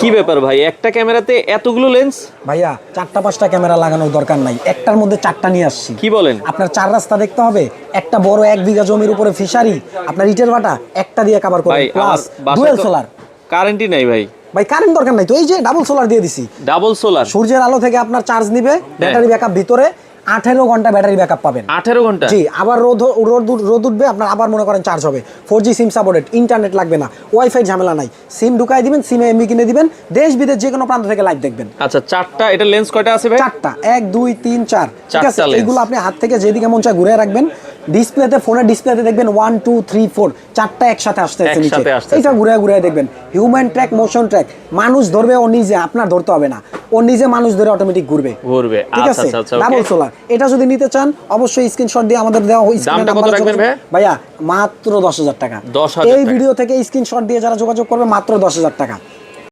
কি ব্যাপার ভাই, একটা ক্যামেরাতে এতগুলো লেন্স? ভাইয়া 4টা 5টা ক্যামেরা লাগানোর দরকার নাই, একটার মধ্যে 4টা নিয়ে আসছি। কি বলেন? আপনার 4 রাস্তা দেখতে হবে, একটা বড় 1 বিঘা জমির উপরে ফিশারি, আপনার ইটের ভাটা একটা দিয়ে কভার করেন, ভাই প্লাস আমার ডুয়াল বাসায় সোলার। কারেন্টই নাই ভাই। ভাই কারেন্ট দরকার নাই তো, এই যে ডাবল সোলার দিয়ে দিছি। ডাবল সোলার, সূর্যের আলো থেকে আপনার চার্জ নিবে, ব্যাটারি ব্যাকআপ ভিতরে 18 ঘন্টা ব্যাটারি ব্যাকআপ পাবেন। 18 ঘন্টা? জি, আবার রোদ উঠবে আপনার, আবার মনে করেন চার্জ হবে। 4G সিম সাপোর্টেড, ইন্টারনেট লাগবে না, ওয়াইফাই ঝামেলা নাই। সিম ঢুকাই দিবেন, সিমে এমবি কিনে দিবেন, দেশ বিদেশ যে কোনো প্রান্ত থেকে লাইভ দেখবেন। আচ্ছা, 4টা। এটা লেন্স কয়টা আছে ভাই? 4টা, 1 2 3 4, ঠিক আছে। 4টা lens। এইগুলো আপনি হাত থেকে যেদিকে মন চায় ঘুরে রাখবেন। ডিসপ্লেতে, ফোনের ডিসপ্লেতে দেখবেন 1 2 3 4 4টা একসাথে আসতেছে নিচে, এইটা ঘুরে ঘুরে দেখবেন। হিউম্যান ট্র্যাক, মোশন ট্র্যাক, মানুষ ধরবে ও নিজে, আপনার ধরতে হবে না, ও নিজে মানুষ ধরে অটোমেটিক ঘুরবে। ঠিক আছে, ডাবল সোলার। এটা যদি নিতে চান অবশ্যই স্ক্রিনশট দিয়ে আমাদের দেওয়া হয়েছে। দামটা কত রাখবেন ভাইয়া? মাত্র 10,000 টাকা। 10,000 এই ভিডিও থেকে স্ক্রিনশট দিয়ে যারা যোগাযোগ করবে মাত্র 10,000 টাকা।